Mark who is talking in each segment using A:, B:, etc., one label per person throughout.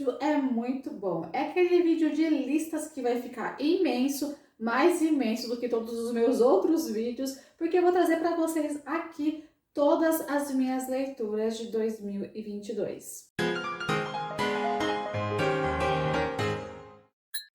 A: vídeo é muito bom. É aquele vídeo de listas que vai ficar imenso, mais imenso do que todos os meus outros vídeos, porque eu vou trazer para vocês aqui todas as minhas leituras de 2022.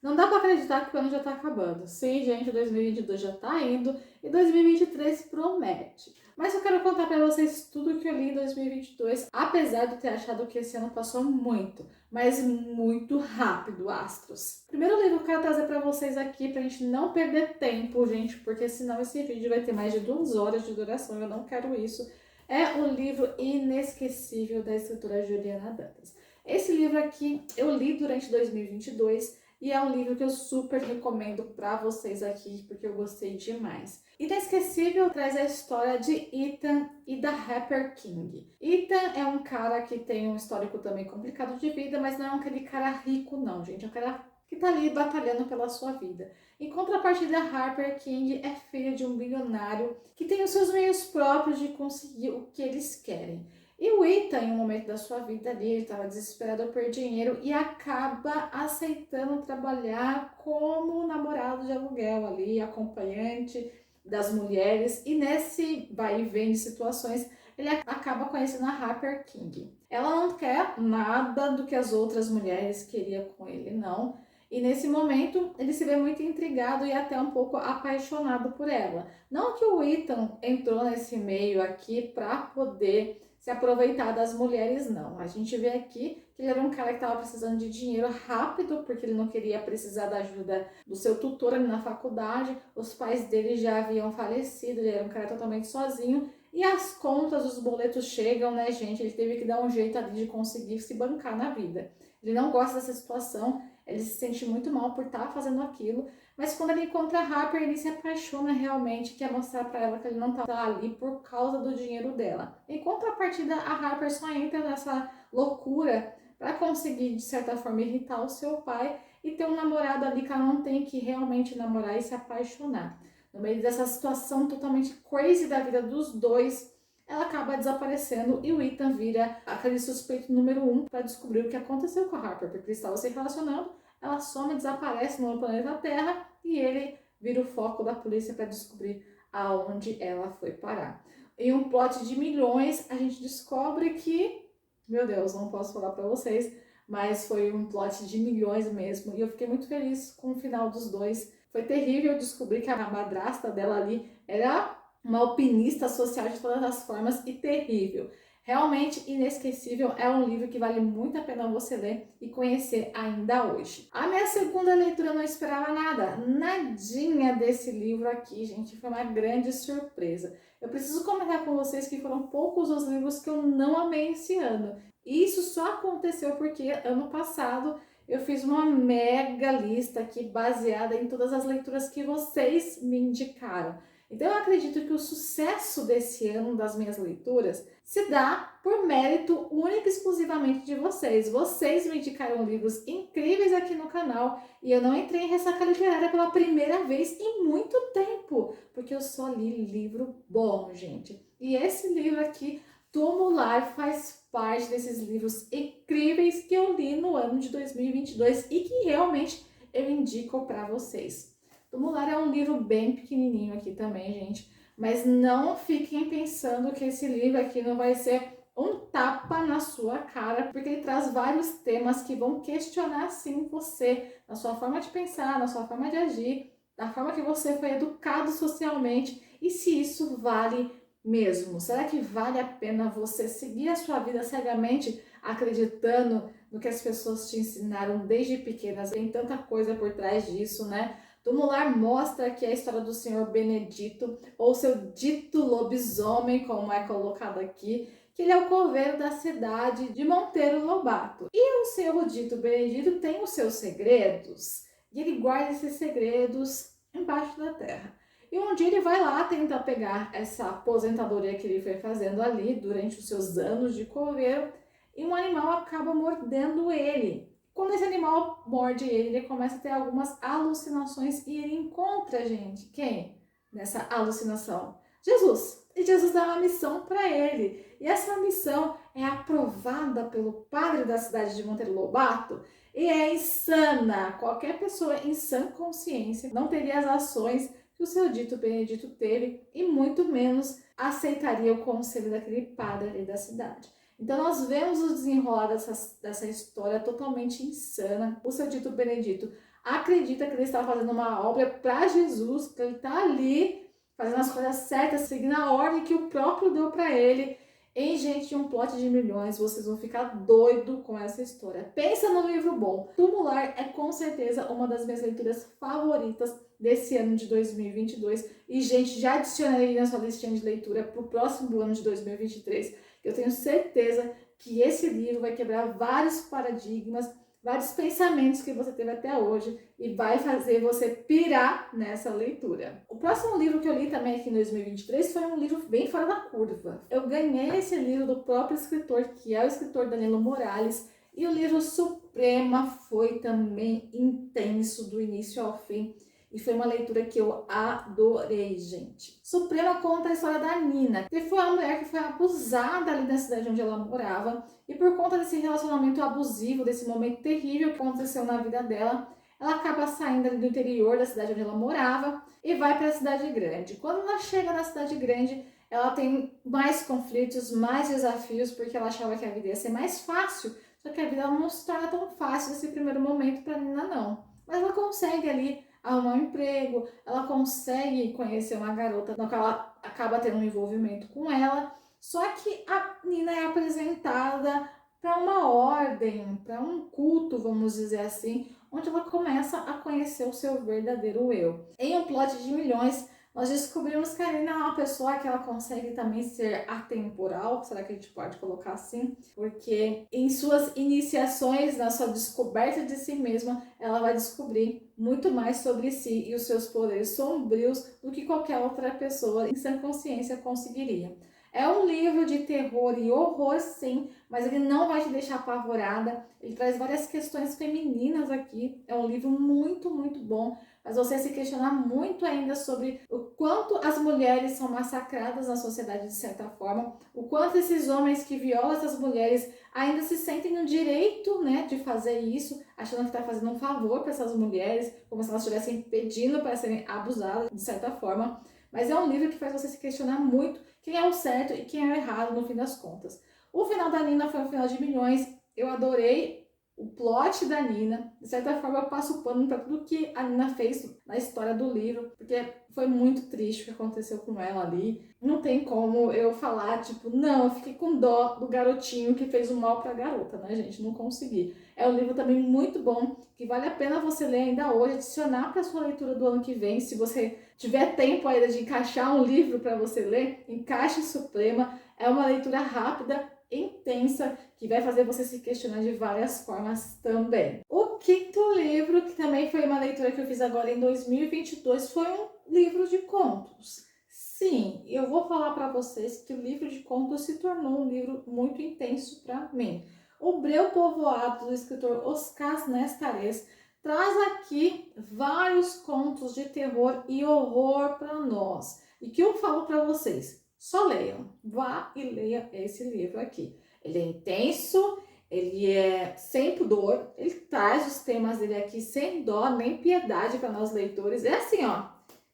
A: Não dá pra acreditar que o ano já tá acabando. Sim, gente, 2022 já tá indo e 2023 promete. Mas eu quero contar pra vocês tudo que eu li em 2022, apesar de eu ter achado que esse ano passou muito, mas muito rápido, astros. Primeiro livro que eu quero trazer pra vocês aqui, pra gente não perder tempo, gente, porque senão esse vídeo vai ter mais de 2 horas de duração, eu não quero isso. É o livro Inesquecível da escritora Juliana Dantas. Esse livro aqui eu li durante 2022, e é um livro que eu super recomendo para vocês aqui, porque eu gostei demais. Inesquecível traz a história de Ethan e da Rapper King. Ethan é um cara que tem um histórico também complicado de vida, mas não é aquele cara rico não, gente. É um cara que tá ali batalhando pela sua vida. Em contrapartida, Harper King é filha de um bilionário que tem os seus meios próprios de conseguir o que eles querem. E o Ethan, em um momento da sua vida ali, ele estava desesperado por dinheiro e acaba aceitando trabalhar como namorado de aluguel ali, acompanhante das mulheres. E nesse vai e vem de situações, ele acaba conhecendo a Harper King. Ela não quer nada do que as outras mulheres queriam com ele, não. E nesse momento, ele se vê muito intrigado e até um pouco apaixonado por ela. Não que o Ethan entrou nesse meio aqui para poder se aproveitar das mulheres, não. A gente vê aqui que ele era um cara que estava precisando de dinheiro rápido, porque ele não queria precisar da ajuda do seu tutor ali na faculdade. Os pais dele já haviam falecido, ele era um cara totalmente sozinho. E as contas, os boletos chegam, né, gente? Ele teve que dar um jeito ali de conseguir se bancar na vida. Ele não gosta dessa situação, ele se sente muito mal por estar fazendo aquilo, mas quando ele encontra a Harper, ele se apaixona realmente, quer mostrar para ela que ele não tá ali por causa do dinheiro dela. Em contrapartida, a Harper só entra nessa loucura para conseguir, de certa forma, irritar o seu pai e ter um namorado ali que ela não tem que realmente namorar e se apaixonar. No meio dessa situação totalmente crazy da vida dos dois, ela acaba desaparecendo e o Ethan vira aquele suspeito número 1 para descobrir o que aconteceu com a Harper, porque eles estavam se relacionando, ela some, desaparece no planeta Terra e ele vira o foco da polícia para descobrir aonde ela foi parar. Em um plot de milhões, a gente descobre que, meu Deus, não posso falar para vocês, mas foi um plot de milhões mesmo e eu fiquei muito feliz com o final dos dois. Foi terrível descobrir que a madrasta dela ali era uma alpinista social de todas as formas e terrível. Realmente Inesquecível é um livro que vale muito a pena você ler e conhecer ainda hoje. A minha segunda leitura eu não esperava nada, nadinha desse livro aqui, gente, foi uma grande surpresa. Eu preciso comentar com vocês que foram poucos os livros que eu não amei esse ano. E isso só aconteceu porque ano passado eu fiz uma mega lista aqui baseada em todas as leituras que vocês me indicaram. Então eu acredito que o sucesso desse ano das minhas leituras se dá por mérito único e exclusivamente de vocês. Vocês me indicaram livros incríveis aqui no canal e eu não entrei em ressaca literária pela primeira vez em muito tempo, porque eu só li livro bom, gente. E esse livro aqui, Tumular, faz parte desses livros incríveis que eu li no ano de 2022 e que realmente eu indico para vocês. Tumular é um livro bem pequenininho aqui também, gente, mas não fiquem pensando que esse livro aqui não vai ser um tapa na sua cara, porque ele traz vários temas que vão questionar sim você, na sua forma de pensar, na sua forma de agir, da forma que você foi educado socialmente e se isso vale mesmo. Será que vale a pena você seguir a sua vida cegamente acreditando no que as pessoas te ensinaram desde pequenas? Tem tanta coisa por trás disso, né? Tumular mostra que a história do Senhor Benedito, ou seu dito lobisomem, como é colocado aqui, que ele é o coveiro da cidade de Monteiro Lobato. E o Senhor dito Benedito tem os seus segredos, e ele guarda esses segredos embaixo da terra. E um dia ele vai lá tentar pegar essa aposentadoria que ele foi fazendo ali durante os seus anos de coveiro, e um animal acaba mordendo ele. Quando esse animal morde ele, ele começa a ter algumas alucinações e ele encontra, gente, quem? Nessa alucinação? Jesus. e Jesus dá uma missão para ele. E essa missão é aprovada pelo padre da cidade de Monteiro Lobato e é insana. Qualquer pessoa em sã consciência não teria as ações que o seu dito Benedito teve e muito menos aceitaria o conselho daquele padre ali da cidade. Então nós vemos o desenrolar dessa história totalmente insana. O seu dito Benedito acredita que ele está fazendo uma obra para Jesus, que ele está ali fazendo as coisas certas, seguindo a ordem que o próprio deu para ele. E, gente, um plot de milhões, vocês vão ficar doido com essa história. Pensa no livro bom. Tumular é com certeza uma das minhas leituras favoritas desse ano de 2022. E, gente, já adicionei na sua listinha de leitura para o próximo ano de 2023. Eu tenho certeza que esse livro vai quebrar vários paradigmas, vários pensamentos que você teve até hoje e vai fazer você pirar nessa leitura. O próximo livro que eu li também aqui em 2023 foi um livro bem fora da curva. Eu ganhei esse livro do próprio escritor, que é o escritor Danilo Morales, e o livro Suprema foi também intenso do início ao fim. E foi uma leitura que eu adorei, gente. Suprema conta a história da Nina, que foi uma mulher que foi abusada ali na cidade onde ela morava. E por conta desse relacionamento abusivo, desse momento terrível que aconteceu na vida dela, ela acaba saindo ali do interior da cidade onde ela morava e vai para a cidade grande. Quando ela chega na cidade grande, ela tem mais conflitos, mais desafios, porque ela achava que a vida ia ser mais fácil. Só que a vida não se torna tão fácil nesse primeiro momento para a Nina, não. Mas ela consegue ali arrumar um emprego, ela consegue conhecer uma garota na qual ela acaba tendo um envolvimento com ela, só que a Nina é apresentada para uma ordem, para um culto, vamos dizer assim, onde ela começa a conhecer o seu verdadeiro eu. Em Um Plot de Milhões, nós descobrimos que a Nina é uma pessoa que ela consegue também ser atemporal, será que a gente pode colocar assim? Porque em suas iniciações, na sua descoberta de si mesma, ela vai descobrir muito mais sobre si e os seus poderes sombrios do que qualquer outra pessoa em sã consciência conseguiria. É um livro de terror e horror, sim, mas ele não vai te deixar apavorada. Ele traz várias questões femininas aqui. É um livro muito, muito bom. Mas você se questionar muito ainda sobre o quanto as mulheres são massacradas na sociedade de certa forma, o quanto esses homens que violam essas mulheres ainda se sentem no direito, né, de fazer isso, achando que está fazendo um favor para essas mulheres, como se elas estivessem pedindo para serem abusadas de certa forma. Mas é um livro que faz você se questionar muito quem é o certo e quem é o errado no fim das contas. O final da Nina foi um final de milhões. Eu adorei o plot da Nina. De certa forma, eu passo o pano para tudo que a Nina fez na história do livro, porque foi muito triste o que aconteceu com ela ali. Não tem como eu falar, tipo, não, eu fiquei com dó do garotinho que fez o mal pra garota, né, gente? Não consegui. É um livro também muito bom, que vale a pena você ler ainda hoje, adicionar para sua leitura do ano que vem. Se você tiver tempo ainda de encaixar um livro para você ler, encaixe Suprema. É uma leitura rápida, intensa, que vai fazer você se questionar de várias formas também. O quinto livro, que também foi uma leitura que eu fiz agora em 2022, foi um livro de contos. Sim, eu vou falar para vocês que o livro de contos se tornou um livro muito intenso para mim. O Breu Povoado, do escritor Oscar Nestares, traz aqui vários contos de terror e horror para nós. E que eu falo para vocês, só leiam, vá e leia esse livro aqui. Ele é intenso, ele é sem pudor, ele traz os temas dele aqui sem dó nem piedade para nós leitores. É assim, ó,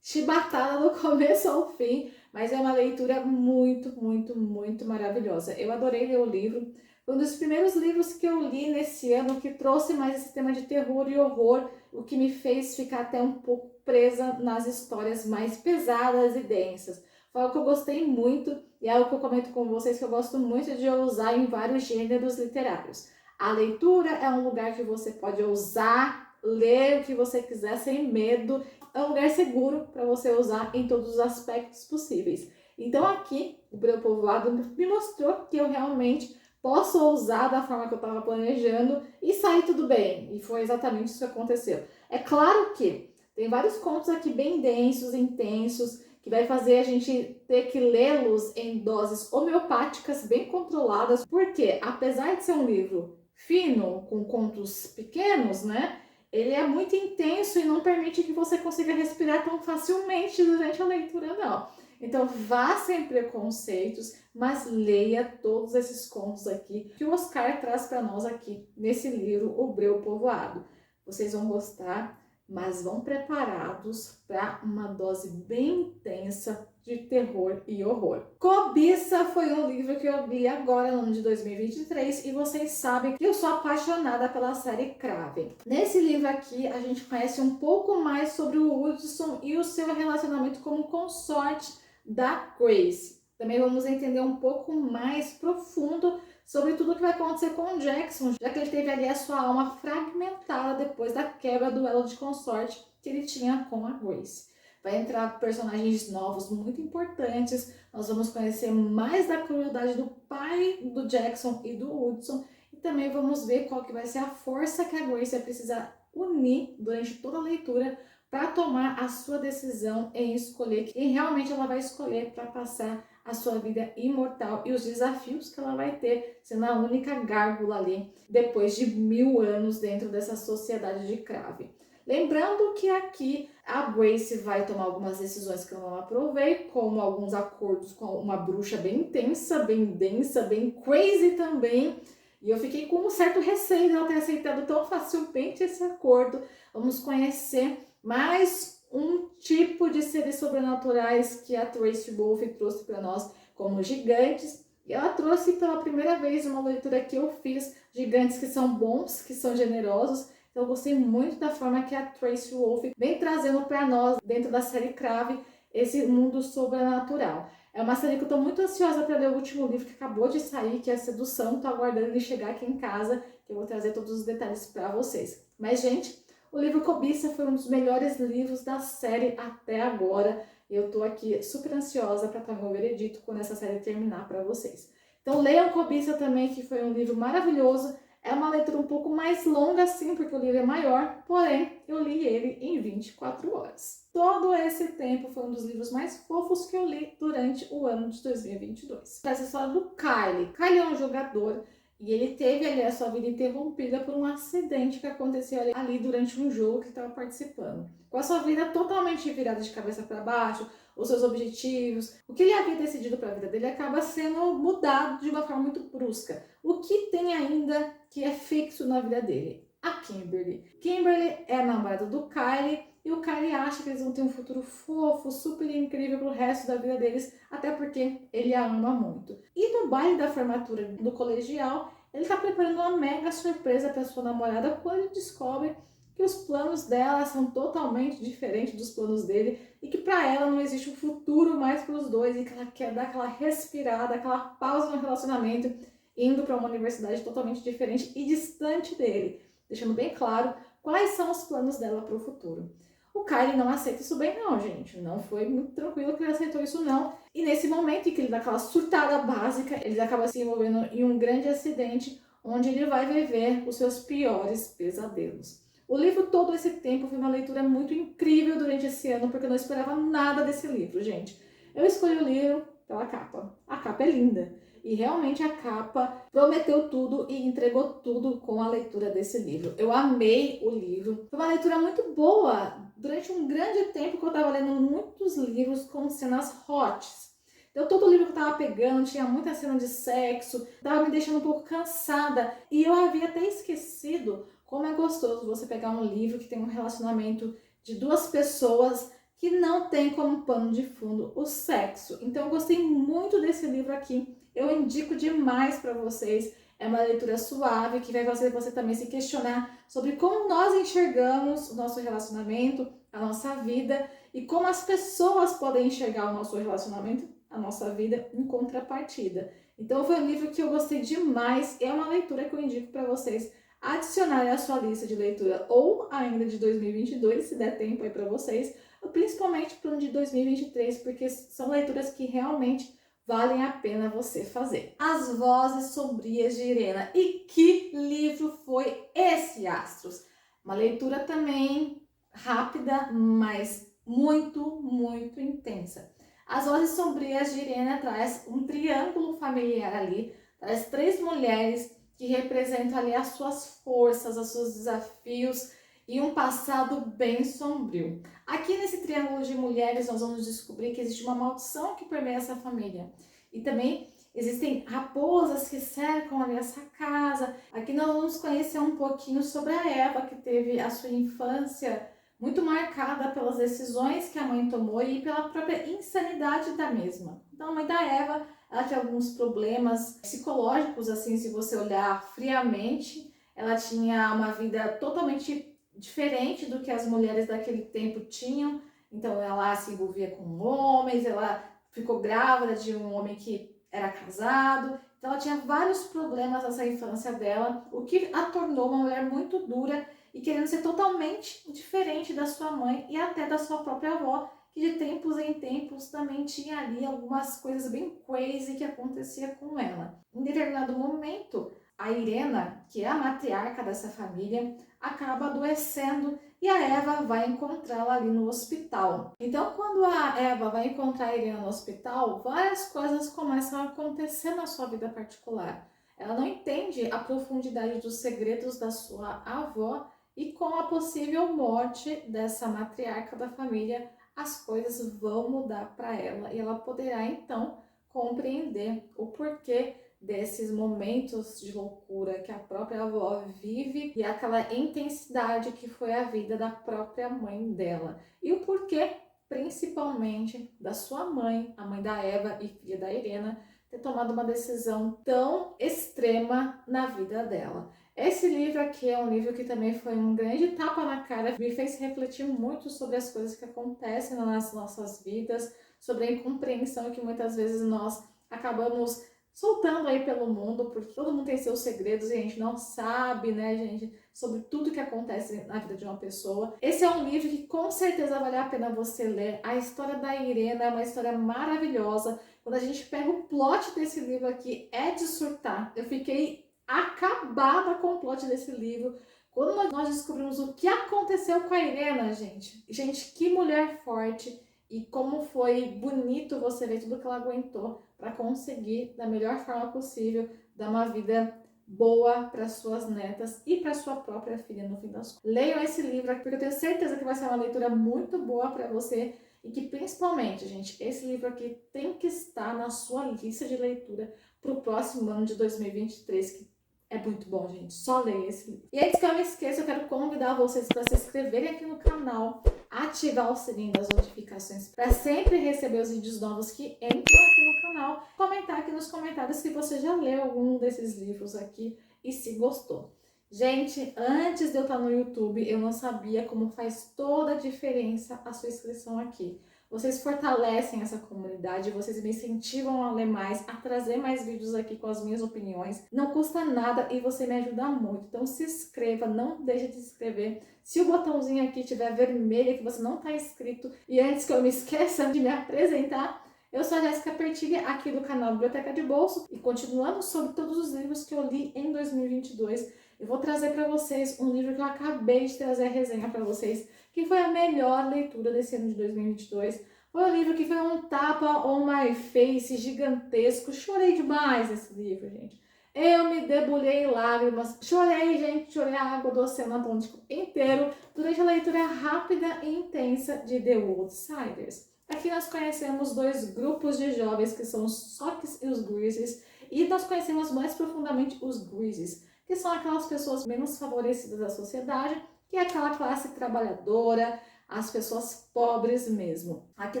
A: chibatada do começo ao fim, mas é uma leitura muito, muito, muito maravilhosa. Eu adorei ler o livro. Foi um dos primeiros livros que eu li nesse ano que trouxe mais esse tema de terror e horror, o que me fez ficar até um pouco presa nas histórias mais pesadas e densas. Foi algo que eu gostei muito e é algo que eu comento com vocês que eu gosto muito de usar em vários gêneros literários. A leitura é um lugar que você pode usar, ler o que você quiser sem medo. É um lugar seguro para você usar em todos os aspectos possíveis. Então aqui, o Breu Povoado me mostrou que eu realmente posso usar da forma que eu estava planejando e sair tudo bem. E foi exatamente isso que aconteceu. É claro que tem vários contos aqui bem densos, intensos, que vai fazer a gente ter que lê-los em doses homeopáticas bem controladas, porque apesar de ser um livro fino, com contos pequenos, né, ele é muito intenso e não permite que você consiga respirar tão facilmente durante a leitura, não. Então vá sem preconceitos, mas leia todos esses contos aqui que o Oscar traz para nós aqui nesse livro, O Breu Povoado. Vocês vão gostar, mas vão preparados para uma dose bem intensa de terror e horror. Cobiça foi um livro que eu li agora no ano de 2023 e vocês sabem que eu sou apaixonada pela série Craven. Nesse livro aqui a gente conhece um pouco mais sobre o Hudson e o seu relacionamento como consorte da Grace. Também vamos entender um pouco mais profundo sobre tudo o que vai acontecer com o Jackson, já que ele teve ali a sua alma fragmentada depois da quebra do elo de consorte que ele tinha com a Grace. Vai entrar personagens novos muito importantes, nós vamos conhecer mais da crueldade do pai do Jackson e do Hudson, e também vamos ver qual que vai ser a força que a Grace vai precisar unir durante toda a leitura para tomar a sua decisão em escolher quem realmente ela vai escolher para passar a sua vida imortal e os desafios que ela vai ter sendo a única gárgula ali depois de 1000 anos dentro dessa sociedade de Craven. Lembrando que aqui a Grace vai tomar algumas decisões que eu não aprovei, como alguns acordos com uma bruxa bem intensa, bem densa, bem crazy também. E eu fiquei com um certo receio de ela ter aceitado tão facilmente esse acordo. Vamos conhecer mais um tipo de seres sobrenaturais que a Tracy Wolfe trouxe para nós como gigantes. E ela trouxe pela primeira vez uma leitura que eu fiz, gigantes que são bons, que são generosos. Então eu gostei muito da forma que a Tracy Wolfe vem trazendo para nós, dentro da série Craven, esse mundo sobrenatural. É uma série que eu estou muito ansiosa para ler o último livro que acabou de sair, que é a Sedução. Estou aguardando ele chegar aqui em casa, que eu vou trazer todos os detalhes para vocês. Mas, gente, o livro Cobiça foi um dos melhores livros da série até agora. E eu estou aqui super ansiosa para dar meu veredito quando essa série terminar para vocês. Então leiam Cobiça também, que foi um livro maravilhoso. É uma leitura um pouco mais longa, sim, porque o livro é maior, porém, eu li ele em 24 horas. Todo esse tempo foi um dos livros mais fofos que eu li durante o ano de 2022. Essa história do Kyle. Kyle é um jogador e ele teve ali a sua vida interrompida por um acidente que aconteceu ali durante um jogo que ele estava participando. Com a sua vida totalmente virada de cabeça para baixo, os seus objetivos, o que ele havia decidido para a vida dele acaba sendo mudado de uma forma muito brusca. O que tem ainda que é fixo na vida dele? A Kimberly. Kimberly é a namorada do Kyle e o Kyle acha que eles vão ter um futuro fofo, super incrível pro resto da vida deles, até porque ele a ama muito. E no baile da formatura do colegial, ele tá preparando uma mega surpresa para sua namorada quando ele descobre que os planos dela são totalmente diferentes dos planos dele e que para ela não existe um futuro mais para os dois e que ela quer dar aquela respirada, aquela pausa no relacionamento, indo para uma universidade totalmente diferente e distante dele, deixando bem claro quais são os planos dela para o futuro. O Kyle não aceita isso bem não, gente. Não foi muito tranquilo que ele aceitou isso não. E nesse momento em que ele dá aquela surtada básica, ele acaba se envolvendo em um grande acidente onde ele vai viver os seus piores pesadelos. O livro todo esse tempo foi uma leitura muito incrível durante esse ano, porque eu não esperava nada desse livro, gente. Eu escolhi o livro pela capa. A capa é linda. E realmente a capa prometeu tudo e entregou tudo com a leitura desse livro. Eu amei o livro. Foi uma leitura muito boa. Durante um grande tempo que eu estava lendo muitos livros com cenas hots. Então todo livro que eu estava pegando tinha muita cena de sexo, estava me deixando um pouco cansada. E eu havia até esquecido como é gostoso você pegar um livro que tem um relacionamento de duas pessoas que não tem como pano de fundo o sexo. Então eu gostei muito desse livro aqui. Eu indico demais para vocês. É uma leitura suave que vai fazer você também se questionar sobre como nós enxergamos o nosso relacionamento, a nossa vida e como as pessoas podem enxergar o nosso relacionamento, a nossa vida em contrapartida. Então foi um livro que eu gostei demais. É uma leitura que eu indico para vocês adicionarem à sua lista de leitura ou ainda de 2022, se der tempo aí para vocês, principalmente para o de 2023, porque são leituras que realmente valem a pena você fazer. As Vozes Sombrias de Irena. E que livro foi esse, Astros? Uma leitura também rápida, mas muito, muito intensa. As Vozes Sombrias de Irena traz um triângulo familiar ali, traz 3 mulheres que representam ali as suas forças, os seus desafios e um passado bem sombrio. Aqui nesse triângulo de mulheres nós vamos descobrir que existe uma maldição que permeia essa família. E também existem raposas que cercam ali essa casa. Aqui nós vamos conhecer um pouquinho sobre a Eva, que teve a sua infância muito marcada pelas decisões que a mãe tomou e pela própria insanidade da mesma. Então a mãe da Eva, ela tinha alguns problemas psicológicos, assim, se você olhar friamente. Ela tinha uma vida totalmente diferente do que as mulheres daquele tempo tinham. Então ela se envolvia com homens, ela ficou grávida de um homem que era casado. Então ela tinha vários problemas nessa infância dela, o que a tornou uma mulher muito dura e querendo ser totalmente diferente da sua mãe e até da sua própria avó, que de tempos em tempos também tinha ali algumas coisas bem crazy que acontecia com ela. Em determinado momento, a Irena, que é a matriarca dessa família, acaba adoecendo e a Eva vai encontrá-la ali no hospital. Então, quando a Eva vai encontrar a Irena no hospital, várias coisas começam a acontecer na sua vida particular. Ela não entende a profundidade dos segredos da sua avó e com a possível morte dessa matriarca da família, as coisas vão mudar para ela e ela poderá então compreender o porquê desses momentos de loucura que a própria avó vive e aquela intensidade que foi a vida da própria mãe dela. E o porquê, principalmente, da sua mãe, a mãe da Eva e filha da Irena, ter tomado uma decisão tão extrema na vida dela. Esse livro aqui é um livro que também foi um grande tapa na cara, me fez refletir muito sobre as coisas que acontecem nas nossas vidas, sobre a incompreensão que muitas vezes nós acabamos soltando aí pelo mundo, porque todo mundo tem seus segredos e a gente não sabe, né, gente, sobre tudo que acontece na vida de uma pessoa. Esse é um livro que com certeza vale a pena você ler. A história da Irena é uma história maravilhosa. Quando a gente pega o plot desse livro aqui, é de surtar. Eu fiquei acabada com o plot desse livro. Quando nós descobrimos o que aconteceu com a Irena, gente. Gente, que mulher forte. E como foi bonito você ver tudo que ela aguentou para conseguir, da melhor forma possível, dar uma vida boa para suas netas e para sua própria filha no fim das contas. Leiam esse livro, porque eu tenho certeza que vai ser uma leitura muito boa para você e que principalmente, gente, esse livro aqui tem que estar na sua lista de leitura para o próximo ano de 2023, que é muito bom, gente. Só leia esse livro. E antes que eu me esqueça, eu quero convidar vocês para se inscreverem aqui no canal, ativar o sininho das notificações para sempre receber os vídeos novos que entram aqui no canal. Comentar aqui nos comentários se você já leu algum desses livros aqui e se gostou. Gente, antes de eu estar no YouTube, eu não sabia como faz toda a diferença a sua inscrição aqui. Vocês fortalecem essa comunidade, vocês me incentivam a ler mais, a trazer mais vídeos aqui com as minhas opiniões. Não custa nada e você me ajuda muito. Então se inscreva, não deixe de se inscrever. Se o botãozinho aqui estiver vermelho que você não está inscrito, e antes que eu me esqueça de me apresentar, eu sou a Jéssica Pertiga, aqui do canal Biblioteca de Bolso, e continuando sobre todos os livros que eu li em 2022, eu vou trazer para vocês um livro que eu acabei de trazer a resenha para vocês, que foi a melhor leitura desse ano de 2022. Foi um livro que foi um tapa on my face gigantesco. Chorei demais nesse livro, gente. Eu me debulhei em lágrimas. Chorei, gente. Chorei a água do Oceano Atlântico inteiro durante a leitura rápida e intensa de The Outsiders. Aqui nós conhecemos dois grupos de jovens, que são os Socks e os Grizzlies, e nós conhecemos mais profundamente os Grizzlies, que são aquelas pessoas menos favorecidas da sociedade, que é aquela classe trabalhadora, as pessoas pobres mesmo. Aqui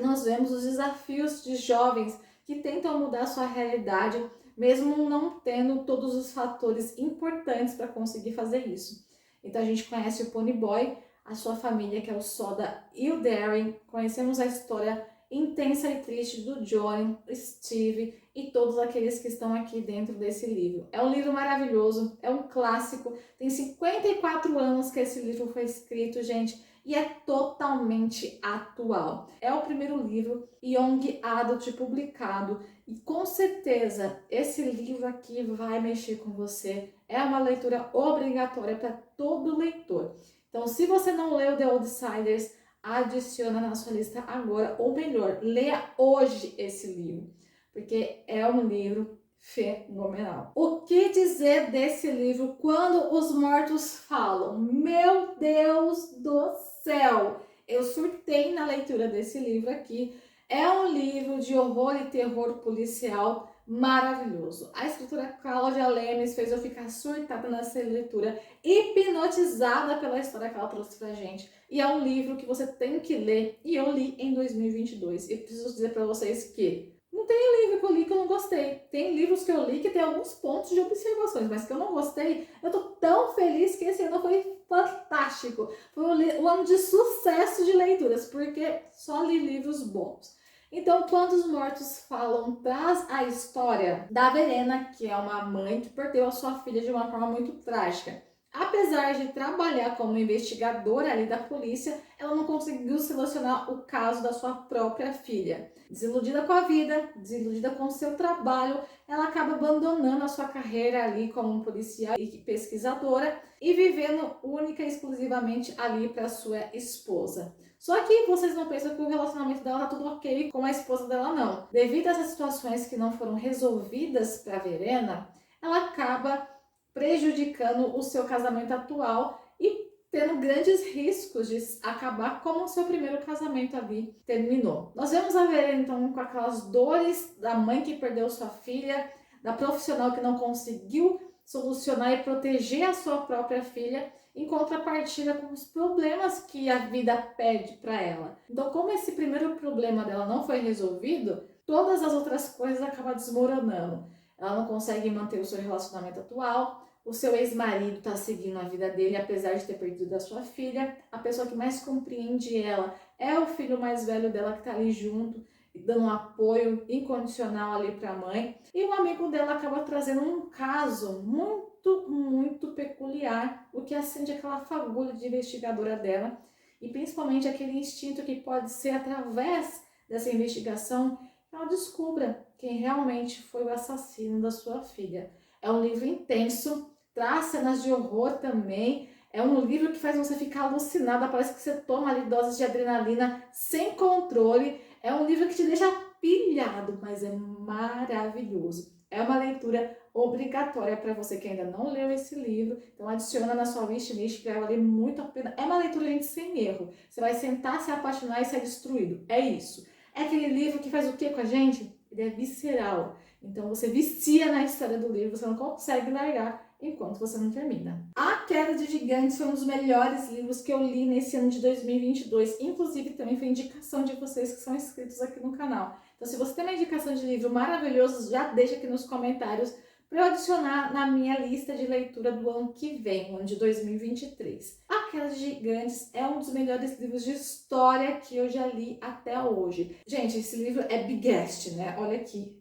A: nós vemos os desafios de jovens que tentam mudar sua realidade, mesmo não tendo todos os fatores importantes para conseguir fazer isso. Então a gente conhece o Pony Boy, a sua família, que é o Soda e o Darren. Conhecemos a história intensa e triste do Johnny, Steve e todos aqueles que estão aqui dentro desse livro. É um livro maravilhoso, é um clássico, tem 54 anos que esse livro foi escrito, gente, e é totalmente atual. É o primeiro livro Young Adult publicado e com certeza esse livro aqui vai mexer com você. É uma leitura obrigatória para todo leitor. Então, se você não leu The Outsiders, adiciona na sua lista agora, ou melhor, leia hoje esse livro, porque é um livro fenomenal. O que dizer desse livro Quando os Mortos Falam? Meu Deus do céu! Eu surtei na leitura desse livro aqui. É um livro de horror e terror policial maravilhoso. A escritora Cláudia Lemes fez eu ficar surtada nessa leitura, hipnotizada pela história que ela trouxe pra gente. E é um livro que você tem que ler, e eu li em 2022. E preciso dizer pra vocês que não tem livro que eu li que eu não gostei. Tem livros que eu li que tem alguns pontos de observações, mas que eu não gostei. Eu tô tão feliz que esse ano foi fantástico. Foi um ano de sucesso de leituras, porque só li livros bons. Então, Quando os Mortos Falam traz a história da Verena, que é uma mãe que perdeu a sua filha de uma forma muito trágica. Apesar de trabalhar como investigadora ali da polícia, ela não conseguiu solucionar o caso da sua própria filha. Desiludida com a vida, desiludida com o seu trabalho, ela acaba abandonando a sua carreira ali como policial e pesquisadora e vivendo única e exclusivamente ali para sua esposa. Só que vocês não pensam que o relacionamento dela tá tudo ok com a esposa dela, não. Devido a essas situações que não foram resolvidas para Verena, ela acaba prejudicando o seu casamento atual e tendo grandes riscos de acabar como o seu primeiro casamento ali terminou. Nós vemos a Verena então com aquelas dores da mãe que perdeu sua filha, da profissional que não conseguiu solucionar e proteger a sua própria filha, em contrapartida com os problemas que a vida pede para ela. Então, como esse primeiro problema dela não foi resolvido, todas as outras coisas acabam desmoronando. Ela não consegue manter o seu relacionamento atual, o seu ex-marido está seguindo a vida dele, apesar de ter perdido a sua filha. A pessoa que mais compreende ela é o filho mais velho dela que está ali junto, dando um apoio incondicional ali para a mãe. E o amigo dela acaba trazendo um caso muito peculiar, o que acende aquela fagulha de investigadora dela e principalmente aquele instinto que pode ser através dessa investigação que ela descubra quem realmente foi o assassino da sua filha. É um livro intenso, traz cenas de horror também. É um livro que faz você ficar alucinada, parece que você toma ali doses de adrenalina sem controle. É um livro que te deixa pilhado, mas é maravilhoso. É uma leitura obrigatória para você que ainda não leu esse livro. Então adiciona na sua wishlist que vai valer muito a pena. É uma leitura, gente, sem erro. Você vai sentar, se apaixonar e ser destruído. É isso. É aquele livro que faz o que com a gente? Ele é visceral. Então você vicia na história do livro, você não consegue largar enquanto você não termina. A Queda de Gigantes foi um dos melhores livros que eu li nesse ano de 2022. Inclusive também foi indicação de vocês que são inscritos aqui no canal. Então se você tem uma indicação de livro maravilhoso, já deixa aqui nos comentários para eu adicionar na minha lista de leitura do ano que vem, ano de 2023. A Queda de Gigantes é um dos melhores livros de história que eu já li até hoje. Gente, esse livro é biggest, né? Olha aqui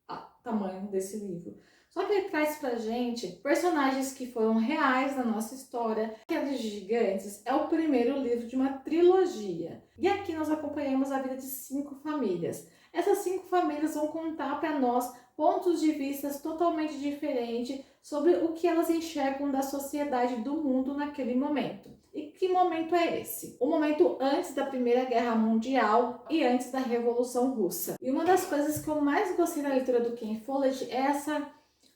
A: o tamanho desse livro. Só que ele traz pra gente personagens que foram reais na nossa história. Queda de Gigantes é o primeiro livro de uma trilogia. E aqui nós acompanhamos a vida de 5 famílias. Essas 5 famílias vão contar para nós pontos de vista totalmente diferentes sobre o que elas enxergam da sociedade, do mundo naquele momento. E que momento é esse? O momento antes da Primeira Guerra Mundial e antes da Revolução Russa. E uma das coisas que eu mais gostei na leitura do Ken Follett é essa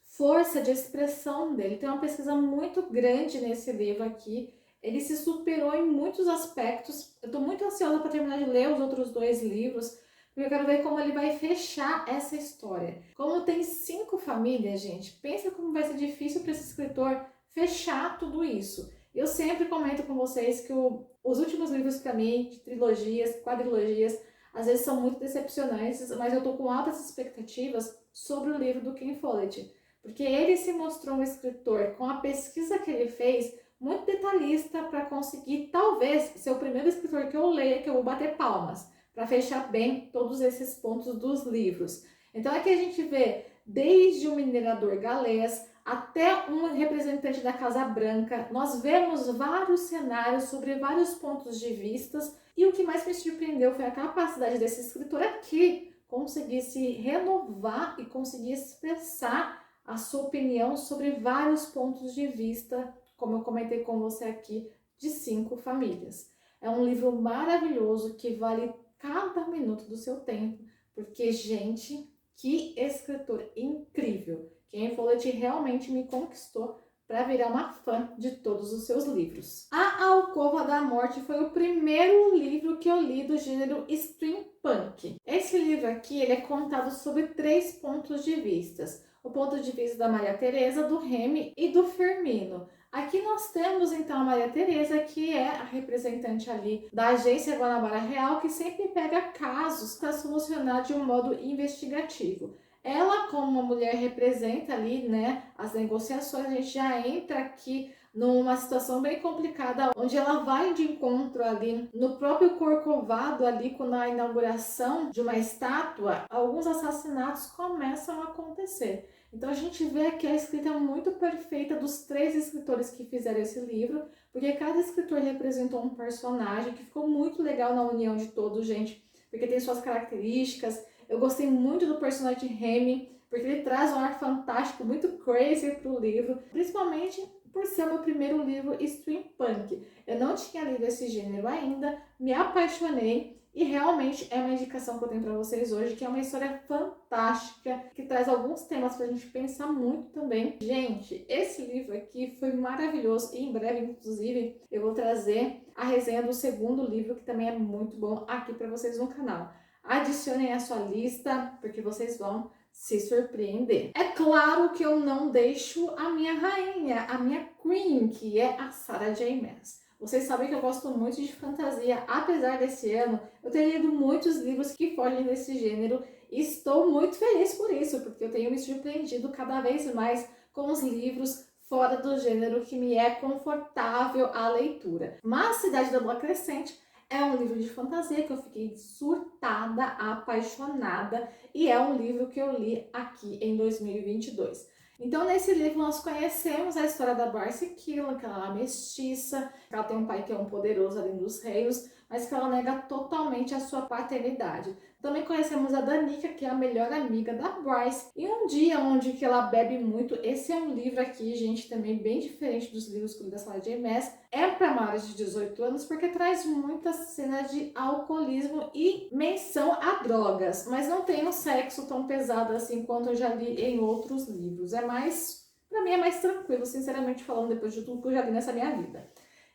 A: força de expressão dele. Tem uma pesquisa muito grande nesse livro aqui. Ele se superou em muitos aspectos. Eu estou muito ansiosa para terminar de ler os outros 2 livros, porque eu quero ver como ele vai fechar essa história. Como tem 5 famílias, gente, pensa como vai ser difícil para esse escritor fechar tudo isso. Eu sempre comento com vocês que os últimos livros para mim, de trilogias, quadrilogias, às vezes são muito decepcionantes, mas eu tô com altas expectativas sobre o livro do Ken Follett, porque ele se mostrou um escritor, com a pesquisa que ele fez, muito detalhista para conseguir, talvez, ser o primeiro escritor que eu leia, que eu vou bater palmas, para fechar bem todos esses pontos dos livros. Então aqui a gente vê desde o minerador galês até um representante da Casa Branca. Nós vemos vários cenários sobre vários pontos de vistas e o que mais me surpreendeu foi a capacidade desse escritor aqui conseguir se renovar e conseguir expressar a sua opinião sobre vários pontos de vista, como eu comentei com você aqui, de 5 famílias. É um livro maravilhoso que vale cada minuto do seu tempo, porque, gente, Que escritor incrível! Ken Follett realmente me conquistou para virar uma fã de todos os seus livros. A Alcova da Morte foi o primeiro livro que eu li do gênero steampunk. Esse livro aqui ele é contado sob 3 pontos de vista. O ponto de vista da Maria Teresa, do Remy e do Firmino. Aqui nós temos então a Maria Teresa, que é a representante ali da Agência Guanabara Real, que sempre pega casos para solucionar de um modo investigativo. Ela, como uma mulher, representa ali, né, as negociações. A gente já entra aqui numa situação bem complicada, onde ela vai de encontro ali no próprio Corcovado, ali na inauguração de uma estátua, alguns assassinatos começam a acontecer. Então a gente vê que a escrita é muito perfeita dos 3 escritores que fizeram esse livro, porque cada escritor representou um personagem que ficou muito legal na união de todos, gente, porque tem suas características. Eu gostei muito do personagem Remy, porque ele traz um ar fantástico, muito crazy para o livro, principalmente por ser o meu primeiro livro steampunk. Eu não tinha lido esse gênero ainda, me apaixonei e realmente é uma indicação que eu tenho para vocês hoje, que é uma história fantástica, que traz alguns temas para a gente pensar muito também. Gente, esse livro aqui foi maravilhoso e em breve, inclusive, eu vou trazer a resenha do segundo livro, que também é muito bom, aqui para vocês no canal. Adicionem a sua lista, porque vocês vão se surpreender. É claro que eu não deixo a minha rainha, a minha queen, que é a Sarah J. Maas. Vocês sabem que eu gosto muito de fantasia, apesar desse ano eu ter lido muitos livros que fogem desse gênero e estou muito feliz por isso, porque eu tenho me surpreendido cada vez mais com os livros fora do gênero que me é confortável a leitura. Mas Cidade da Lua Crescente é um livro de fantasia que eu fiquei surtada, apaixonada, e é um livro que eu li aqui em 2022. Então, nesse livro, nós conhecemos a história da Barcy Killen, que ela é uma mestiça, que ela tem um pai que é um poderoso além dos reinos, mas que ela nega totalmente a sua paternidade. Também conhecemos a Danica, que é a melhor amiga da Bryce. E um dia onde que ela bebe muito, esse é um livro aqui, gente, também bem diferente dos livros que eu li da Sarah J. Maas. É para maiores de 18 anos, porque traz muitas cenas de alcoolismo e menção a drogas. Mas não tem um sexo tão pesado assim quanto eu já li em outros livros. É mais, para mim é mais tranquilo, sinceramente falando, depois de tudo que eu já li nessa minha vida.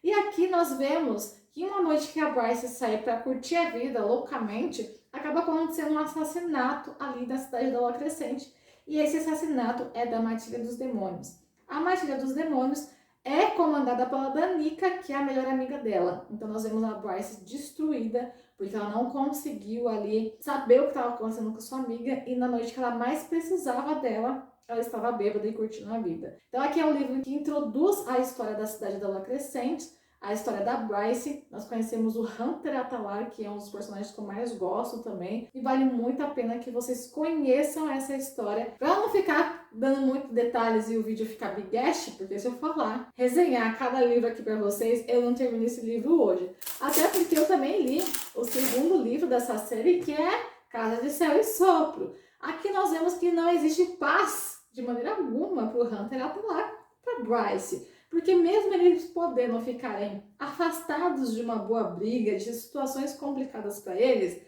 A: E aqui nós vemos que uma noite que a Bryce sai para curtir a vida loucamente, acaba acontecendo um assassinato ali na Cidade da Lua Crescente. E esse assassinato é da Matilha dos Demônios. A Matilha dos Demônios é comandada pela Danica, que é a melhor amiga dela. Então nós vemos a Bryce destruída, porque ela não conseguiu ali saber o que estava acontecendo com sua amiga, e na noite que ela mais precisava dela, ela estava bêbada e curtindo a vida. Então aqui é um livro que introduz a história da Cidade da Lua Crescente, a história da Bryce. Nós conhecemos o Hunter Atalar, que é um dos personagens que eu mais gosto também, e vale muito a pena que vocês conheçam essa história. Para não ficar dando muitos detalhes e o vídeo ficar bigueste, porque se eu falar, resenhar cada livro aqui para vocês, eu não termino esse livro hoje. Até porque eu também li o segundo livro dessa série, que é Casa de Céu e Sopro. Aqui nós vemos que não existe paz de maneira alguma para o Hunter Atalar, para Bryce. Porque mesmo eles podendo ficarem afastados de uma boa briga, de situações complicadas para eles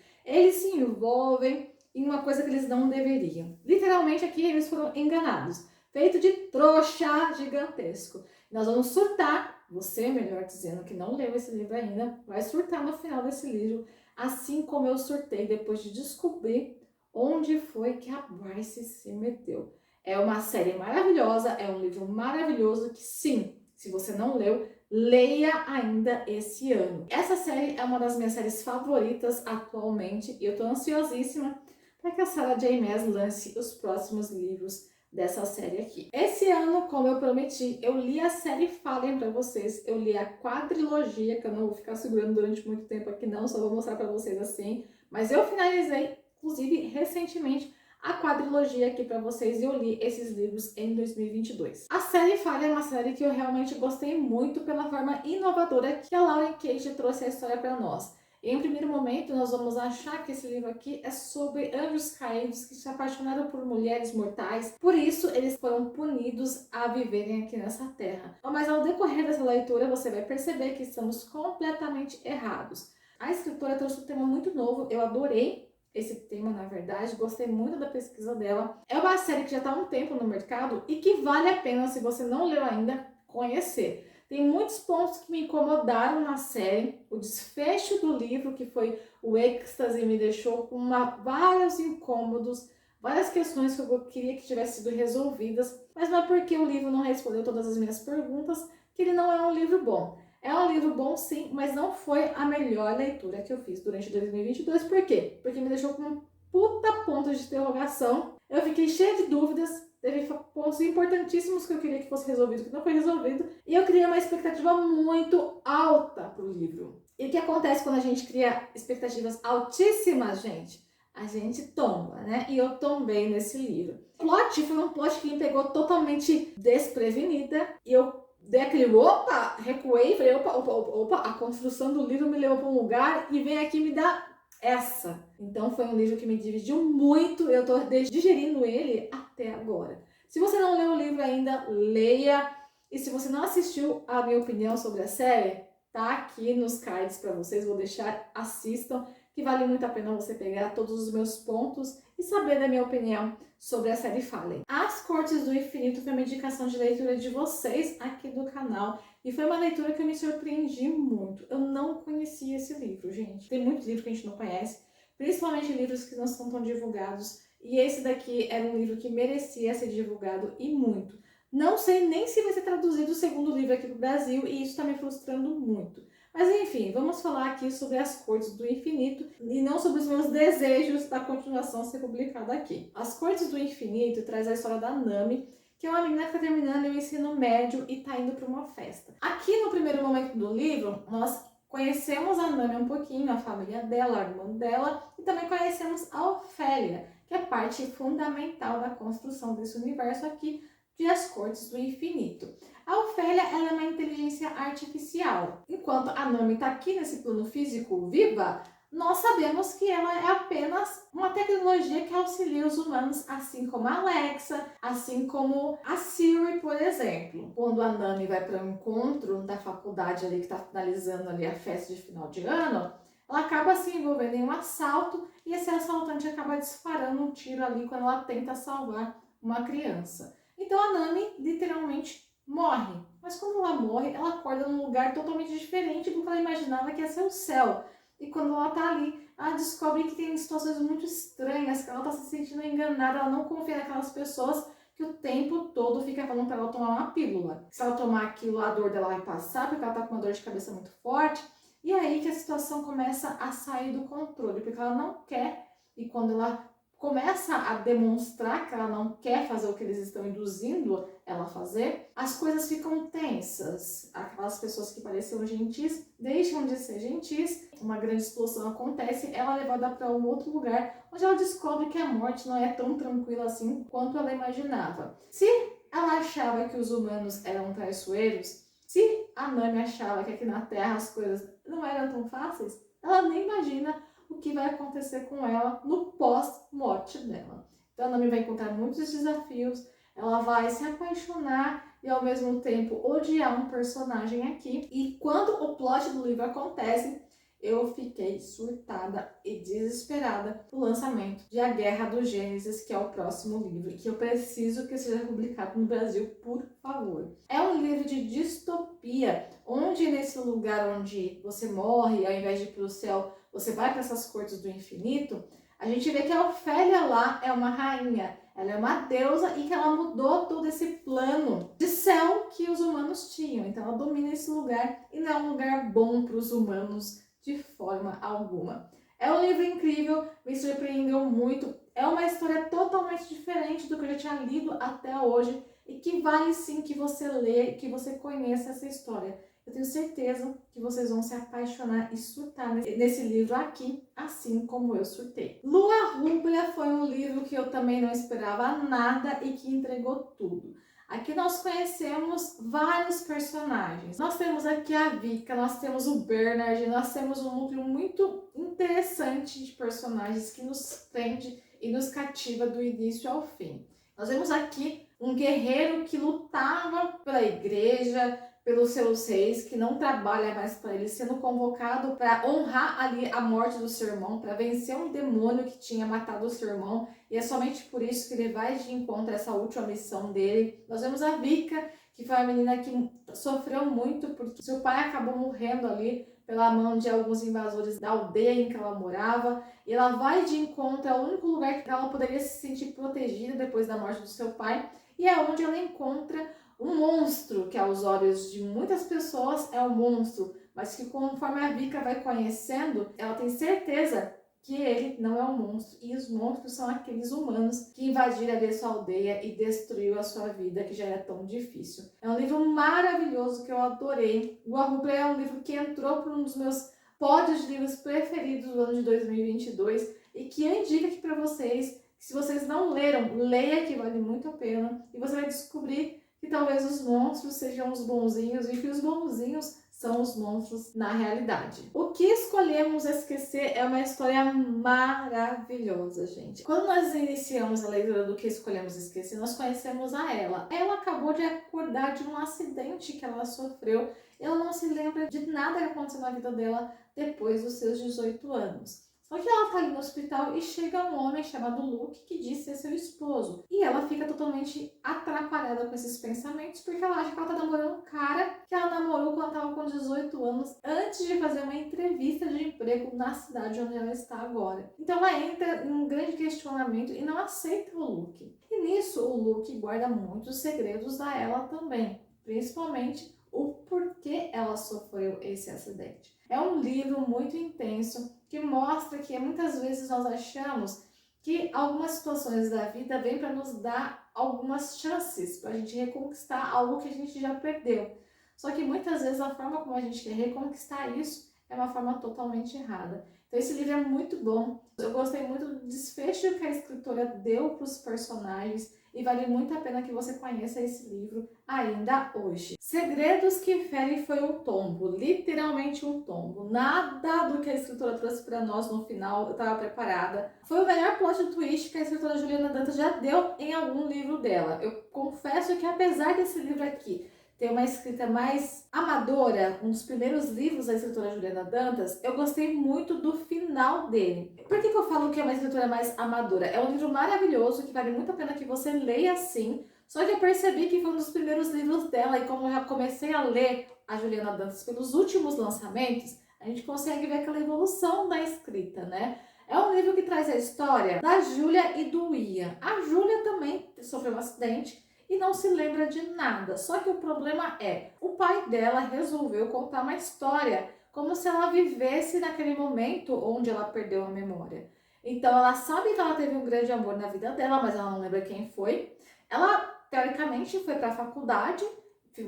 A: se envolvem em uma coisa que eles não deveriam. Literalmente aqui eles foram enganados, feito de trouxa gigantesco. Nós vamos surtar, você melhor dizendo que não leu esse livro ainda, vai surtar no final desse livro, assim como eu surtei depois de descobrir onde foi que a Bryce se meteu. É uma série maravilhosa, é um livro maravilhoso que, sim, se você não leu, leia ainda esse ano. Essa série é uma das minhas séries favoritas atualmente e eu tô ansiosíssima para que a Sarah J. Maas lance os próximos livros dessa série aqui. Esse ano, como eu prometi, eu li a série Fallen para vocês, eu li a quadrilogia, que eu não vou ficar segurando durante muito tempo aqui não, só vou mostrar para vocês assim, mas eu finalizei, inclusive, recentemente, a quadrilogia aqui para vocês e eu li esses livros em 2022. A série Falha é uma série que eu realmente gostei muito pela forma inovadora que a Lauren Cage trouxe a história para nós. Em primeiro momento, nós vamos achar que esse livro aqui é sobre anjos caídos que se apaixonaram por mulheres mortais, por isso eles foram punidos a viverem aqui nessa terra. Mas ao decorrer dessa leitura, você vai perceber que estamos completamente errados. A escritora trouxe um tema muito novo, eu adorei esse tema, na verdade, gostei muito da pesquisa dela. É uma série que já está há um tempo no mercado e que vale a pena, se você não leu ainda, conhecer. Tem muitos pontos que me incomodaram na série. O desfecho do livro, que foi o êxtase, me deixou com vários incômodos, várias questões que eu queria que tivessem sido resolvidas, mas não é porque o livro não respondeu todas as minhas perguntas que ele não é um livro bom. É um livro bom sim, mas não foi a melhor leitura que eu fiz durante 2022. Por quê? Porque me deixou com um puta ponto de interrogação. Eu fiquei cheia de dúvidas, teve pontos importantíssimos que eu queria que fosse resolvido, que não foi resolvido, e eu criei uma expectativa muito alta pro livro. E o que acontece quando a gente cria expectativas altíssimas, gente? A gente tomba, né? E eu tombei nesse livro. O plot foi um plot que me pegou totalmente desprevenida, e eu dei aquele opa, recuei, falei opa, a construção do livro me levou para um lugar e vem aqui me dar essa. Então foi um livro que me dividiu muito, eu tô digerindo ele até agora. Se você não leu o livro ainda, leia. E se você não assistiu a minha opinião sobre a série, tá aqui nos cards para vocês, vou deixar, assistam, que vale muito a pena você pegar todos os meus pontos e saber da minha opinião sobre a série Fallen. As Cortes do Infinito foi uma indicação de leitura de vocês aqui do canal e foi uma leitura que eu me surpreendi muito. Eu não conhecia esse livro, gente. Tem muito livro que a gente não conhece, principalmente livros que não são tão divulgados, e esse daqui era um livro que merecia ser divulgado e muito. Não sei nem se vai ser traduzido o segundo livro aqui para o Brasil e isso está me frustrando muito. Mas enfim, vamos falar aqui sobre As Cortes do Infinito e não sobre os meus desejos da continuação ser publicada aqui. As Cortes do Infinito traz a história da Nami, que é uma menina que está terminando o ensino médio e está indo para uma festa. Aqui no primeiro momento do livro, nós conhecemos a Nami um pouquinho, a família dela, a irmã dela, e também conhecemos a Ofélia, que é parte fundamental da construção desse universo aqui de As Cortes do Infinito. A Ofélia, ela é uma inteligência artificial. Enquanto a Nami está aqui nesse plano físico viva, nós sabemos que ela é apenas uma tecnologia que auxilia os humanos, assim como a Alexa, assim como a Siri, por exemplo. Quando a Nami vai para um encontro da faculdade ali que está finalizando ali a festa de final de ano, ela acaba se envolvendo em um assalto e esse assaltante acaba disparando um tiro ali quando ela tenta salvar uma criança. Então a Nami literalmente morre, mas quando ela morre, ela acorda num lugar totalmente diferente do que ela imaginava que ia ser o céu. E quando ela tá ali, ela descobre que tem situações muito estranhas, que ela tá se sentindo enganada, ela não confia naquelas pessoas que o tempo todo fica falando para ela tomar uma pílula. Se ela tomar aquilo, a dor dela vai passar, porque ela tá com uma dor de cabeça muito forte. E é aí que a situação começa a sair do controle, porque ela não quer, e quando ela começa a demonstrar que ela não quer fazer o que eles estão induzindo ela a fazer, as coisas ficam tensas. Aquelas pessoas que pareciam gentis deixam de ser gentis, uma grande explosão acontece, ela é levada para um outro lugar, onde ela descobre que a morte não é tão tranquila assim quanto ela imaginava. Se ela achava que os humanos eram traiçoeiros, se a Nami achava que aqui na Terra as coisas não eram tão fáceis, ela nem imagina o que vai acontecer com ela no pós-morte dela. Então a Nami vai encontrar muitos desafios, ela vai se apaixonar e ao mesmo tempo odiar um personagem aqui. E quando o plot do livro acontece, eu fiquei surtada e desesperada no lançamento de A Guerra do Gênesis, que é o próximo livro, que eu preciso que seja publicado no Brasil, por favor. É um livro de distopia, onde nesse lugar onde você morre, ao invés de ir para o céu, você vai para essas cortes do infinito, a gente vê que a Ofélia lá é uma rainha, ela é uma deusa e que ela mudou todo esse plano de céu que os humanos tinham. Então ela domina esse lugar e não é um lugar bom para os humanos de forma alguma. É um livro incrível, me surpreendeu muito, é uma história totalmente diferente do que eu já tinha lido até hoje e que vale sim que você leia e que você conheça essa história. Eu tenho certeza que vocês vão se apaixonar e surtar nesse livro aqui, assim como eu surtei. Lua Rubra foi um livro que eu também não esperava nada e que entregou tudo. Aqui nós conhecemos vários personagens. Nós temos aqui a Vika, nós temos o Bernard, nós temos um núcleo muito interessante de personagens que nos prende e nos cativa do início ao fim. Nós vemos aqui um guerreiro que lutava pela igreja, pelos seus reis, que não trabalha mais para ele, sendo convocado para honrar ali a morte do seu irmão, para vencer um demônio que tinha matado o seu irmão, e é somente por isso que ele vai de encontro a essa última missão dele. Nós vemos a Vika, que foi uma menina que sofreu muito porque seu pai acabou morrendo ali pela mão de alguns invasores da aldeia em que ela morava, e ela vai de encontro ao único lugar que ela poderia se sentir protegida depois da morte do seu pai, e é onde ela encontra um monstro, que aos olhos de muitas pessoas é um monstro, mas que conforme a Vika vai conhecendo, ela tem certeza que ele não é um monstro, e os monstros são aqueles humanos que invadiram a sua aldeia e destruiu a sua vida, que já era tão difícil. É um livro maravilhoso que eu adorei. O Arrubla é um livro que entrou para um dos meus pódios de livros preferidos do ano de 2022 e que eu indico aqui para vocês. Se vocês não leram, leia, que vale muito a pena, e você vai descobrir que talvez os monstros sejam os bonzinhos e que os bonzinhos são os monstros na realidade. O que escolhemos esquecer é uma história maravilhosa, gente. Quando nós iniciamos a leitura do que escolhemos esquecer, nós conhecemos a ela. Ela acabou de acordar de um acidente que ela sofreu. Ela não se lembra de nada que aconteceu na vida dela depois dos seus 18 anos. Só que ela tá ali no hospital e chega um homem chamado Luke que diz ser seu esposo. E ela fica totalmente atrapalhada com esses pensamentos porque ela acha que ela tá namorando um cara que ela namorou quando ela tava com 18 anos, antes de fazer uma entrevista de emprego na cidade onde ela está agora. Então ela entra em um grande questionamento e não aceita o Luke. E nisso o Luke guarda muitos segredos da ela também, principalmente o porquê ela sofreu esse acidente. É um livro muito intenso que mostra que muitas vezes nós achamos que algumas situações da vida vêm para nos dar algumas chances para a gente reconquistar algo que a gente já perdeu. Só que muitas vezes a forma como a gente quer reconquistar isso é uma forma totalmente errada. Então esse livro é muito bom. Eu gostei muito do desfecho que a escritora deu para os personagens e vale muito a pena que você conheça esse livro ainda hoje. Segredos que ferem foi um tombo, literalmente um tombo. Nada do que a escritora trouxe para nós no final eu estava preparada. Foi o melhor plot twist que a escritora Juliana Dantas já deu em algum livro dela. Eu confesso que apesar desse livro aqui ter uma escrita mais amadora, um dos primeiros livros da escritora Juliana Dantas, eu gostei muito do final dele. Por que eu falo que é uma escritora mais amadora? É um livro maravilhoso, que vale muito a pena que você leia assim, só que eu percebi que foi um dos primeiros livros dela, e como eu já comecei a ler a Juliana Dantas pelos últimos lançamentos, a gente consegue ver aquela evolução da escrita, né? É um livro que traz a história da Júlia e do Ian. A Júlia também sofreu um acidente e não se lembra de nada. Só que o problema é, o pai dela resolveu contar uma história como se ela vivesse naquele momento onde ela perdeu a memória. Então ela sabe que ela teve um grande amor na vida dela, mas ela não lembra quem foi. Ela, teoricamente, foi para a faculdade,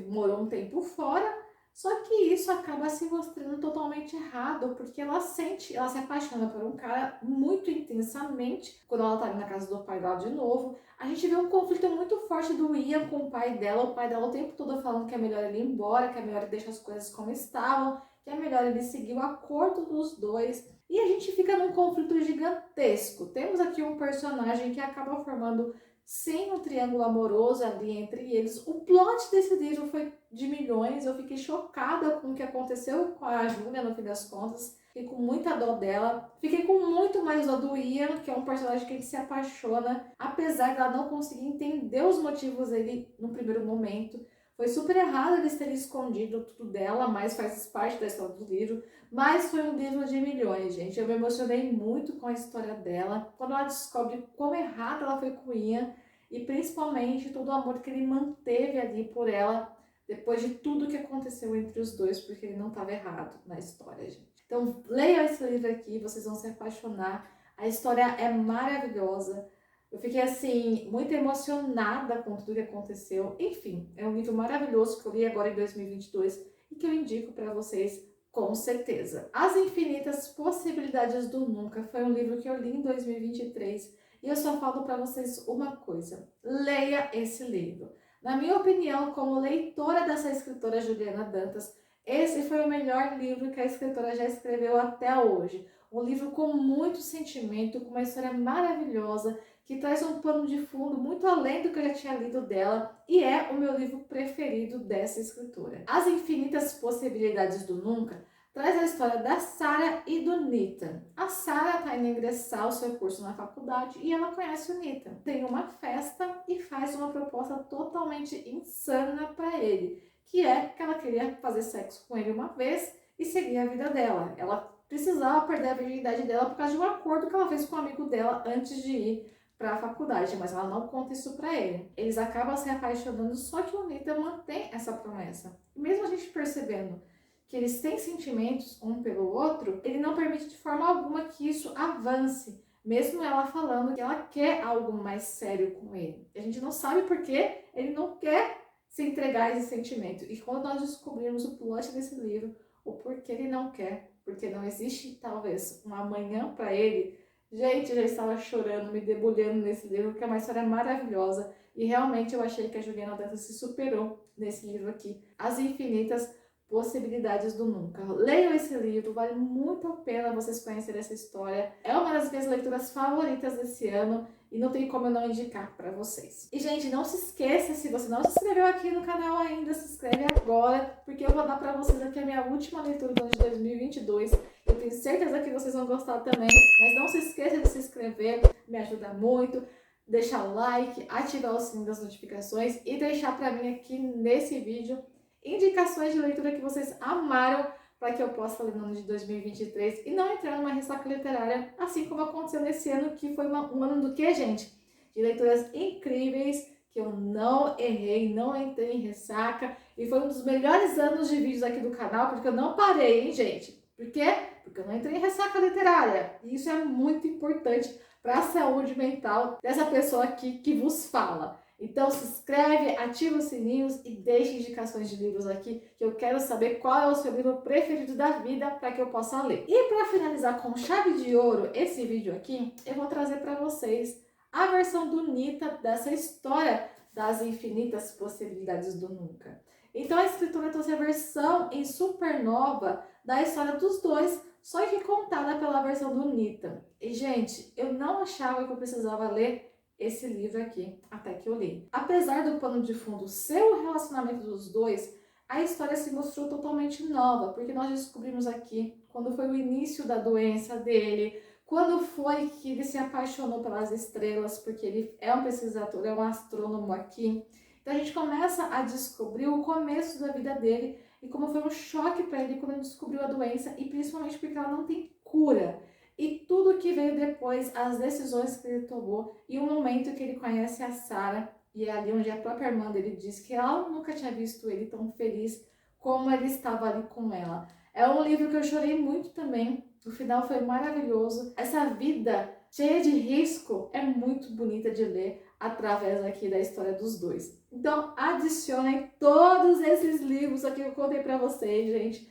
A: morou um tempo fora, só que isso acaba se mostrando totalmente errado, porque ela se apaixona por um cara muito intensamente quando ela tá ali na casa do pai dela de novo. A gente vê um conflito muito forte do Ian com o pai dela o tempo todo falando que é melhor ele ir embora, que é melhor ele deixar as coisas como estavam, que é melhor ele seguir o acordo dos dois. E a gente fica num conflito gigantesco. Temos aqui um personagem que acaba formando sim um triângulo amoroso ali entre eles. O plot desse livro foi de milhões. Eu fiquei chocada com o que aconteceu com a Júlia no fim das contas. Fiquei com muita dó dela. Fiquei com muito mais dó do Ian, que é um personagem que a gente se apaixona, apesar de ela não conseguir entender os motivos dele no primeiro momento. Foi super errado eles terem escondido tudo dela, mas faz parte da história do livro. Mas foi um livro de milhões, gente. Eu me emocionei muito com a história dela. Quando ela descobre quão errada ela foi com o Ian, e principalmente todo o amor que ele manteve ali por ela, depois de tudo que aconteceu entre os dois, porque ele não estava errado na história, gente. Então, leiam esse livro aqui, vocês vão se apaixonar. A história é maravilhosa. Eu fiquei, assim, muito emocionada com tudo que aconteceu. Enfim, é um livro maravilhoso que eu li agora em 2022 e que eu indico para vocês com certeza. As Infinitas Possibilidades do Nunca foi um livro que eu li em 2023 e eu só falo para vocês uma coisa: leia esse livro. Na minha opinião, como leitora dessa escritora Juliana Dantas, esse foi o melhor livro que a escritora já escreveu até hoje. Um livro com muito sentimento, com uma história maravilhosa, que traz um pano de fundo muito além do que eu já tinha lido dela, e é o meu livro preferido dessa escritora. As Infinitas Possibilidades do Nunca traz a história da Sarah e do Nathan. A Sarah está indo ingressar o seu curso na faculdade e ela conhece o Nathan. Tem uma festa e faz uma proposta totalmente insana para ele, que é que ela queria fazer sexo com ele uma vez e seguir a vida dela. Ela precisava perder a virgindade dela por causa de um acordo que ela fez com um amigo dela antes de ir para a faculdade, mas ela não conta isso para ele. Eles acabam se apaixonando, só que o Nathan mantém essa promessa. E mesmo a gente percebendo que eles têm sentimentos um pelo outro, ele não permite de forma alguma que isso avance, mesmo ela falando que ela quer algo mais sério com ele. A gente não sabe por que ele não quer se entregar a esse sentimento. E quando nós descobrimos o plot desse livro, o porquê ele não quer, porque não existe talvez um amanhã para ele, gente, eu já estava chorando, me debulhando nesse livro, porque é uma história maravilhosa. E realmente eu achei que a Juliana Danta se superou nesse livro aqui. As Infinitas Possibilidades do Nunca. Leiam esse livro, vale muito a pena vocês conhecerem essa história. É uma das minhas leituras favoritas desse ano e não tem como eu não indicar para vocês. E, gente, não se esqueça, se você não se inscreveu aqui no canal ainda, se inscreve agora, porque eu vou dar para vocês aqui a minha última leitura do ano de 2022. Eu tenho certeza que vocês vão gostar também, mas não se esqueça de se inscrever, me ajuda muito. Deixar o like, ativar o sininho das notificações e deixar para mim aqui nesse vídeo indicações de leitura que vocês amaram para que eu possa ler no ano de 2023 e não entrar numa ressaca literária, assim como aconteceu nesse ano, que foi um ano do que, gente? De leituras incríveis, que eu não errei, não entrei em ressaca, e foi um dos melhores anos de vídeos aqui do canal, porque eu não parei, hein, gente? Por quê? Porque eu não entrei em ressaca literária, e isso é muito importante para a saúde mental dessa pessoa aqui que vos fala. Então se inscreve, ativa os sininhos e deixe indicações de livros aqui, que eu quero saber qual é o seu livro preferido da vida para que eu possa ler. E para finalizar com chave de ouro esse vídeo aqui, eu vou trazer para vocês a versão do Nita dessa história das Infinitas Possibilidades do Nunca. Então a escritora trouxe a versão em supernova da história dos dois, só que contada pela versão do Nita. E, gente, eu não achava que eu precisava ler esse livro aqui, até que eu li. Apesar do pano de fundo ser o relacionamento dos dois, a história se mostrou totalmente nova, porque nós descobrimos aqui quando foi o início da doença dele, quando foi que ele se apaixonou pelas estrelas, porque ele é um pesquisador, é um astrônomo aqui. Então a gente começa a descobrir o começo da vida dele e como foi um choque para ele quando ele descobriu a doença, e principalmente porque ela não tem cura. E tudo que veio depois, as decisões que ele tomou e o momento que ele conhece a Sarah, e é ali onde a própria irmã dele diz que ela nunca tinha visto ele tão feliz como ele estava ali com ela. É um livro que eu chorei muito também, o final foi maravilhoso. Essa vida cheia de risco é muito bonita de ler através aqui da história dos dois. Então adicionem todos esses livros aqui que eu contei pra vocês, gente.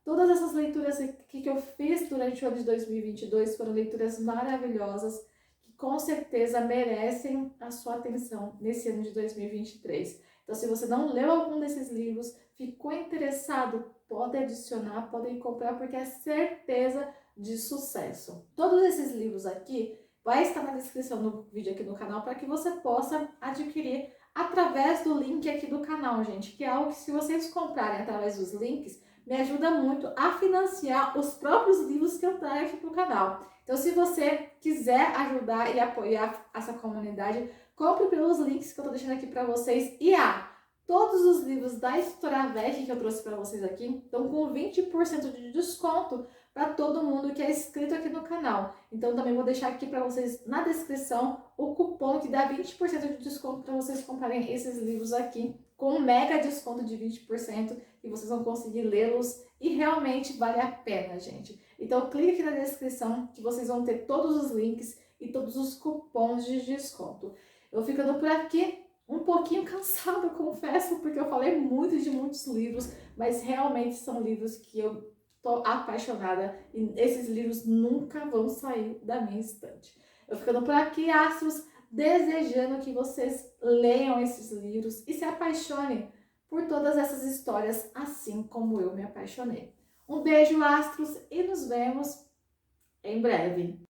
A: Todas essas leituras aqui que eu fiz durante o ano de 2022 foram leituras maravilhosas, que com certeza merecem a sua atenção nesse ano de 2023. Então, se você não leu algum desses livros, ficou interessado, pode adicionar, podem comprar, porque é certeza de sucesso. Todos esses livros aqui vai estar na descrição do vídeo aqui no canal para que você possa adquirir através do link aqui do canal, gente, que é algo que, se vocês comprarem através dos links, me ajuda muito a financiar os próprios livros que eu trago aqui para o canal. Então, se você quiser ajudar e apoiar essa comunidade, compre pelos links que eu estou deixando aqui para vocês. E todos os livros da Editora VEC que eu trouxe para vocês aqui estão com 20% de desconto para todo mundo que é inscrito aqui no canal. Então, também vou deixar aqui para vocês na descrição o cupom que dá 20% de desconto para vocês comprarem esses livros aqui, com um mega desconto de 20%, e vocês vão conseguir lê-los e realmente vale a pena, gente. Então clique aqui na descrição que vocês vão ter todos os links e todos os cupons de desconto. Eu ficando por aqui, um pouquinho cansada, confesso, porque eu falei muito de muitos livros, mas realmente são livros que eu tô apaixonada e esses livros nunca vão sair da minha estante. Eu ficando por aqui, astros, desejando que vocês leiam esses livros e se apaixonem por todas essas histórias, assim como eu me apaixonei. Um beijo, astros, e nos vemos em breve.